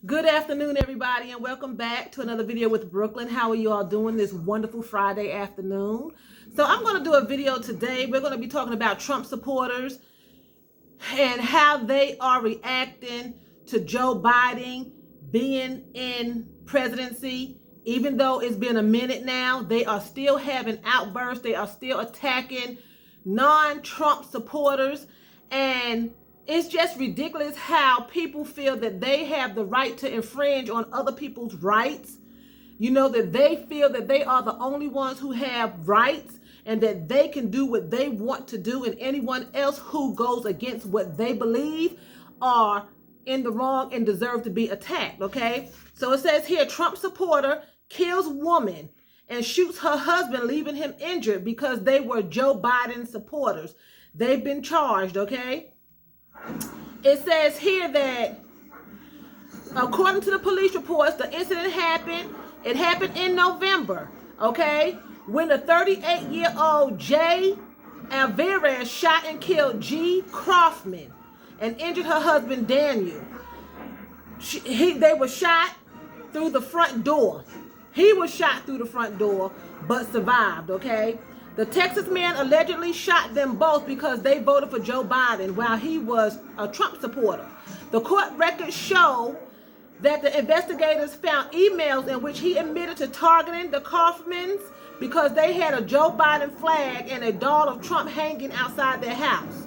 Good afternoon, everybody, and welcome back to another video with Brooklyn. How are you all doing this wonderful Friday afternoon? So I'm going to do a video today. We're going to be talking about Trump supporters and how they are reacting to Joe Biden being in presidency. Even though it's been a minute now, they are still having outbursts. They are still attacking non-Trump supporters. And it's just ridiculous how people feel that they have the right to infringe on other people's rights. You know, that they feel that they are the only ones who have rights and that they can do what they want to do, and anyone else who goes against what they believe are in the wrong and deserve to be attacked, okay? So it says here, Trump supporter kills woman and shoots her husband, leaving him injured because they were Joe Biden supporters. They've been charged, okay? It says here that according to the police reports, the incident happened. It happened in November, okay? When the 38-year-old Jay Alvarez shot and killed G. Kaufman and injured her husband Daniel. They were shot through the front door. He was shot through the front door, but survived, okay? The Texas man allegedly shot them both because they voted for Joe Biden while he was a Trump supporter. The court records show that the investigators found emails in which he admitted to targeting the Kaufmans because they had a Joe Biden flag and a doll of Trump hanging outside their house.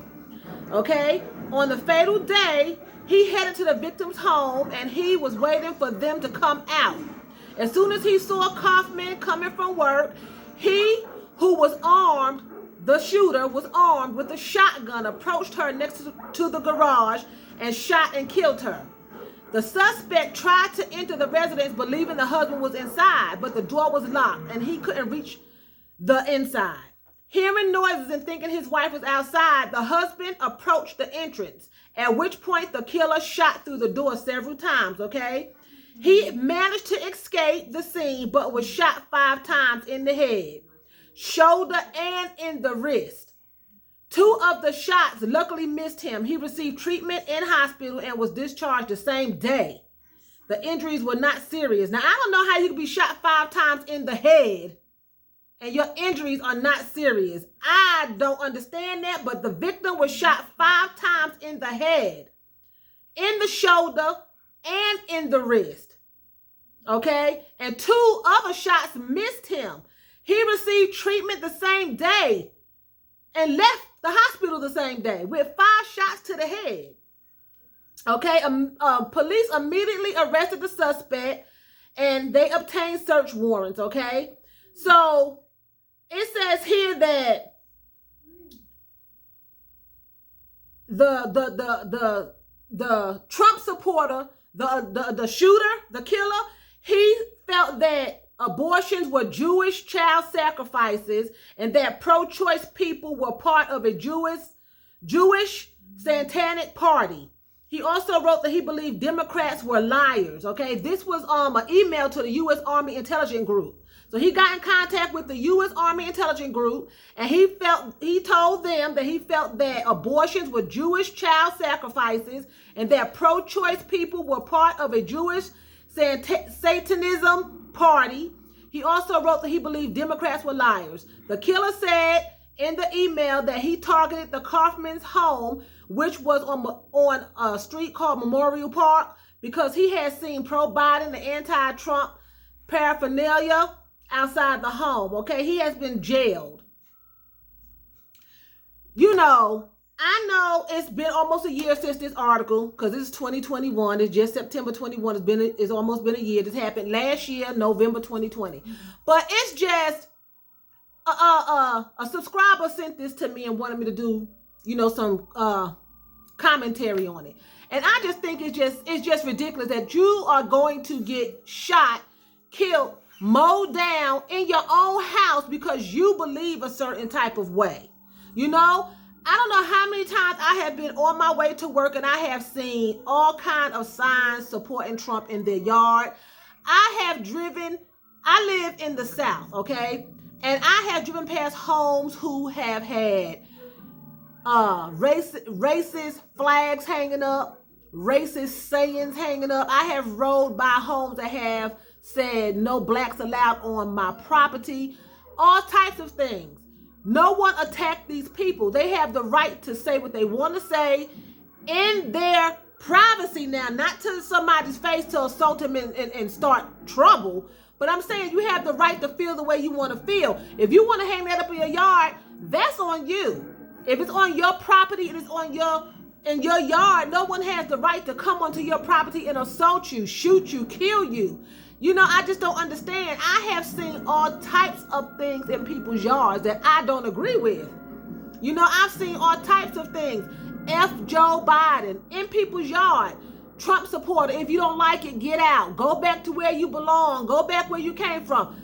Okay? On the fatal day, he headed to the victim's home and he was waiting for them to come out. As soon as he saw Kaufman coming from work, he, who was armed, the shooter was armed with a shotgun, approached her next to the garage and shot and killed her. The suspect tried to enter the residence believing the husband was inside, but the door was locked and he couldn't reach the inside. Hearing noises and thinking his wife was outside, the husband approached the entrance, at which point the killer shot through the door several times, okay? He managed to escape the scene, but was shot 5 times in the head, shoulder, and in the wrist. 2 of the shots luckily missed him. He received treatment in hospital and was discharged the same day. The injuries were not serious. Now, I don't know how you can be shot 5 times in the head and your injuries are not serious. I don't understand that, but the victim was shot 5 times in the head, in the shoulder, and in the wrist. Okay? And 2 other shots missed him. He received treatment the same day and left the hospital the same day with 5 shots to the head. Okay, police immediately arrested the suspect and they obtained search warrants, okay? So it says here that the Trump supporter, the shooter, the killer, he felt that abortions were Jewish child sacrifices and that pro-choice people were part of a Jewish satanic party. He also wrote that he believed Democrats were liars, okay? This was an email to the U.S. Army Intelligence Group. So he got in contact with the U.S. Army Intelligence Group and he told them that he felt that abortions were Jewish child sacrifices and that pro-choice people were part of a Jewish Satanism party. He also wrote that he believed Democrats were liars. The killer said in the email that he targeted the Kaufman's home, which was on a street called Memorial Park, because he had seen pro-Biden and anti-Trump paraphernalia outside the home. Okay, he has been jailed. You know, I know it's been almost a year since this article, because this is 2021. It's just September 21. It's almost been a year. This happened last year, November 2020. But it's just a subscriber sent this to me and wanted me to do, you know, some commentary on it. And I just think it's just ridiculous that you are going to get shot, killed, mowed down in your own house because you believe a certain type of way. You know, I don't know how many times I have been on my way to work and I have seen all kinds of signs supporting Trump in their yard. I live in the South, okay? And I have driven past homes who have had racist flags hanging up, racist sayings hanging up. I have rode by homes that have said no blacks allowed on my property, all types of things. No one attacked these people. They have the right to say what they want to say in their privacy now, not to somebody's face to assault him and start trouble. But I'm saying you have the right to feel the way you want to feel. If you want to hang that up in your yard, that's on you. If it's on your property and it's on in your yard, no one has the right to come onto your property and assault you, shoot you, kill you. You know, I just don't understand. I have seen all types of things in people's yards that I don't agree with. You know, I've seen all types of things. F Joe Biden in people's yard. Trump supporter, if you don't like it, get out. Go back to where you belong. Go back where you came from.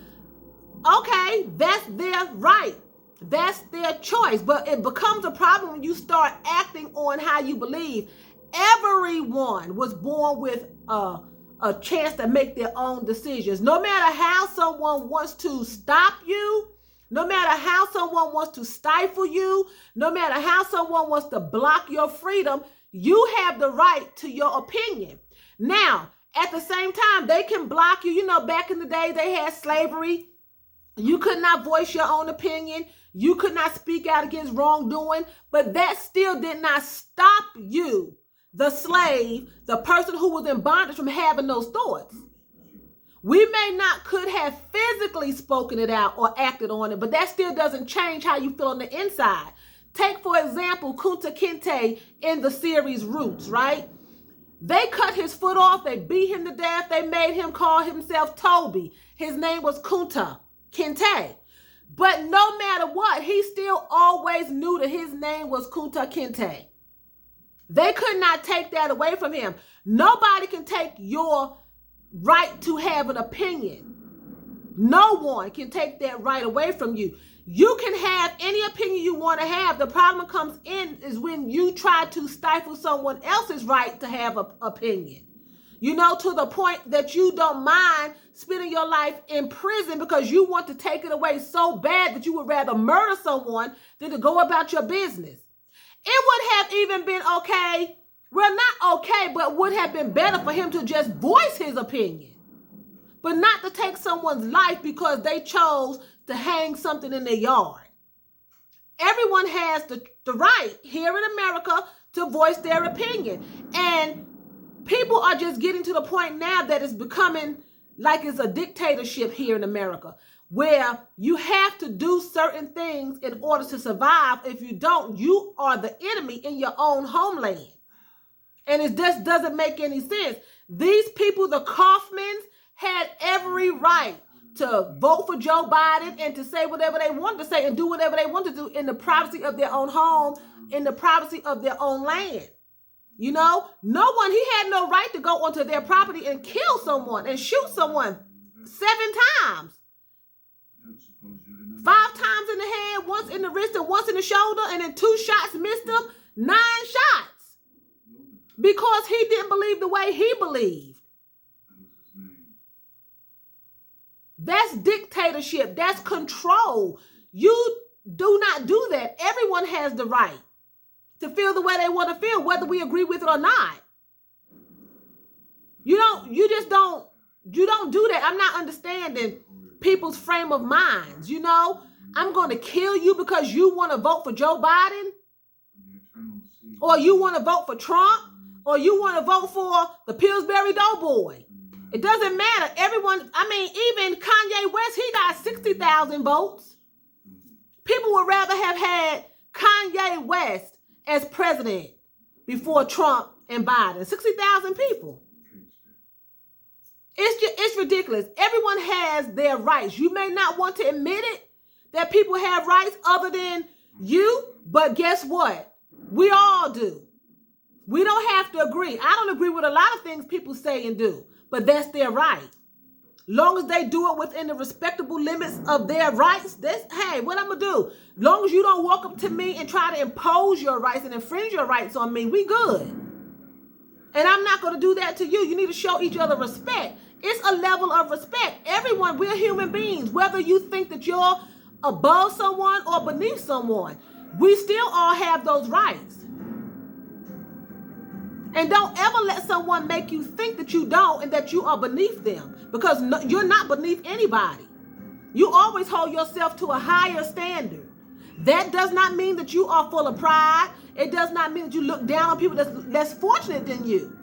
Okay, that's their right. That's their choice. But it becomes a problem when you start acting on how you believe. Everyone was born with a chance to make their own decisions. No matter how someone wants to stop you, no matter how someone wants to stifle you, no matter how someone wants to block your freedom, you have the right to your opinion. Now, at the same time, they can block you. You know, back in the day, they had slavery. You could not voice your own opinion. You could not speak out against wrongdoing, but that still did not stop you, the slave, the person who was in bondage, from having those thoughts. We could have physically spoken it out or acted on it, but that still doesn't change how you feel on the inside. Take, for example, Kunta Kinte in the series Roots, right? They cut his foot off. They beat him to death. They made him call himself Toby. His name was Kunta Kinte. But no matter what, he still always knew that his name was Kunta Kinte. They could not take that away from him. Nobody can take your right to have an opinion. No one can take that right away from you. You can have any opinion you want to have. The problem comes in is when you try to stifle someone else's right to have an opinion. You know, to the point that you don't mind spending your life in prison because you want to take it away so bad that you would rather murder someone than to go about your business. It would have even been okay, well, not okay, but would have been better for him to just voice his opinion, but not to take someone's life because they chose to hang something in their yard. Everyone has the right here in America to voice their opinion. And people are just getting to the point now that it's becoming like it's a dictatorship here in America, where you have to do certain things in order to survive. If you don't, you are the enemy in your own homeland. And it just doesn't make any sense. These people, the Kaufmans, had every right to vote for Joe Biden and to say whatever they wanted to say and do whatever they wanted to do in the privacy of their own home, in the privacy of their own land. You know, he had no right to go onto their property and kill someone and shoot someone 7 times. 5 times in the head, once in the wrist and once in the shoulder, and then 2 shots missed him, 9 shots. Because he didn't believe the way he believed. That's dictatorship. That's control. You do not do that. Everyone has the right to feel the way they want to feel, whether we agree with it or not. You don't do that. I'm not understanding people's frame of minds. You know, I'm going to kill you because you want to vote for Joe Biden, or you want to vote for Trump, or you want to vote for the Pillsbury Doughboy. It doesn't matter. Everyone, even Kanye West, he got 60,000 votes. People would rather have had Kanye West as president before Trump and Biden. 60,000 people. It's ridiculous. Everyone has their rights. You may not want to admit it, that people have rights other than you, but guess what? We all do. We don't have to agree. I don't agree with a lot of things people say and do, but that's their right. Long as they do it within the respectable limits of their rights, hey, what I'm going to do? Long as you don't walk up to me and try to impose your rights and infringe your rights on me, we good. And I'm not going to do that to you. You need to show each other respect. It's a level of respect. Everyone, we're human beings. Whether you think that you're above someone or beneath someone, we still all have those rights. And don't ever let someone make you think that you don't and that you are beneath them, because you're not beneath anybody. You always hold yourself to a higher standard. That does not mean that you are full of pride. It does not mean that you look down on people that's less fortunate than you.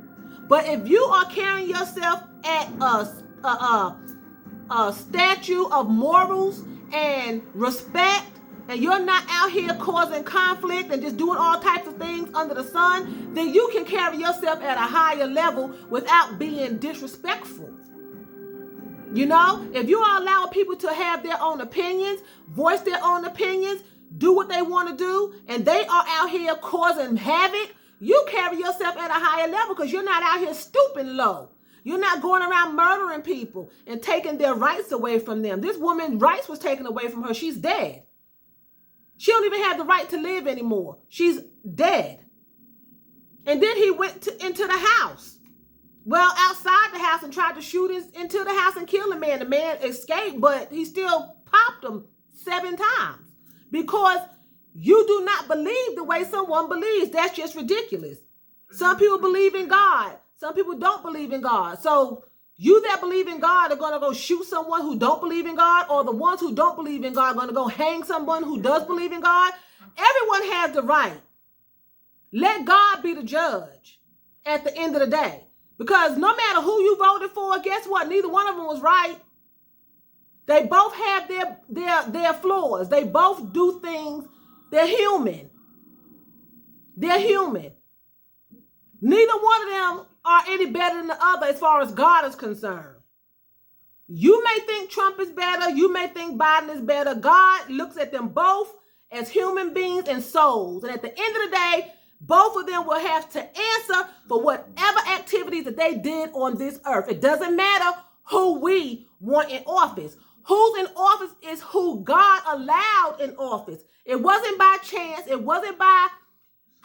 But if you are carrying yourself at a statue of morals and respect, and you're not out here causing conflict and just doing all types of things under the sun, then you can carry yourself at a higher level without being disrespectful. You know, if you are allowing people to have their own opinions, voice their own opinions, do what they want to do, and they are out here causing havoc, you carry yourself at a higher level because you're not out here stooping low. You're not going around murdering people and taking their rights away from them. This woman's rights was taken away from her. She's dead. She don't even have the right to live anymore. She's dead. And then he went into the house. Well, outside the house, and tried to shoot into the house and kill the man. The man escaped, but he still popped him 7 times. Because you do not believe the way someone believes. That's just ridiculous. Some people believe in God. Some people don't believe in God. So you that believe in God are going to go shoot someone who don't believe in God, or the ones who don't believe in God are going to go hang someone who does believe in God. Everyone has the right. Let God be the judge at the end of the day. Because no matter who you voted for, guess what? Neither one of them was right. They both have their flaws. They both do things. They're human. They're human. Neither one of them are any better than the other as far as God is concerned. You may think Trump is better. You may think Biden is better. God looks at them both as human beings and souls. And at the end of the day, both of them will have to answer for whatever activities that they did on this earth. It doesn't matter who we want in office. Who's in office is who God allowed in office. It wasn't by chance. It wasn't by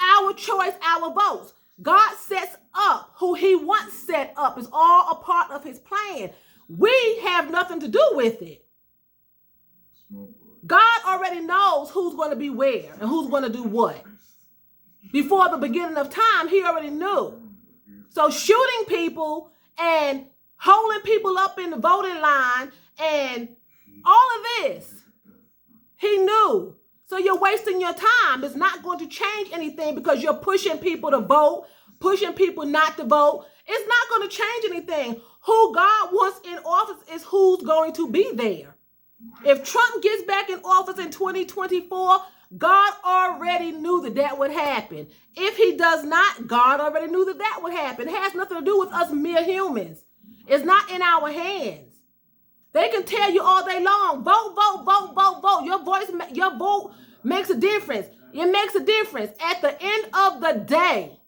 our choice, our votes. God sets up who he wants set up. It's all a part of his plan. We have nothing to do with it. God already knows who's going to be where and who's going to do what. Before the beginning of time, he already knew. So shooting people and holding people up in the voting line and all of this, he knew. So you're wasting your time. It's not going to change anything because you're pushing people to vote, pushing people not to vote. It's not going to change anything. Who God wants in office is who's going to be there. If Trump gets back in office in 2024, God already knew that that would happen. If he does not, God already knew that that would happen. It has nothing to do with us mere humans. It's not in our hands. They can tell you all day long, vote, vote, vote, vote, vote. Your vote makes a difference. It makes a difference. At the end of the day,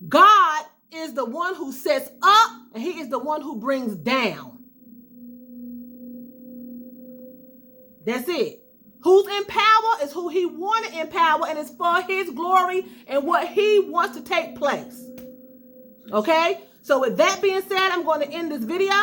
God is the one who sets up and he is the one who brings down. That's it. Who's in power is who he wanted in power, and it's for his glory and what he wants to take place. Okay? So with that being said, I'm going to end this video.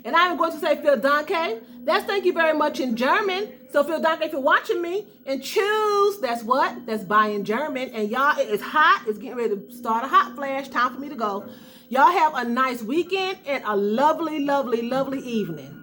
And I'm going to say vielen Dank. That's thank you very much in German. So vielen Dank if you're watching me. And choose, that's what? That's bye in German. And y'all, it is hot. It's getting ready to start a hot flash. Time for me to go. Y'all have a nice weekend and a lovely, lovely, lovely evening.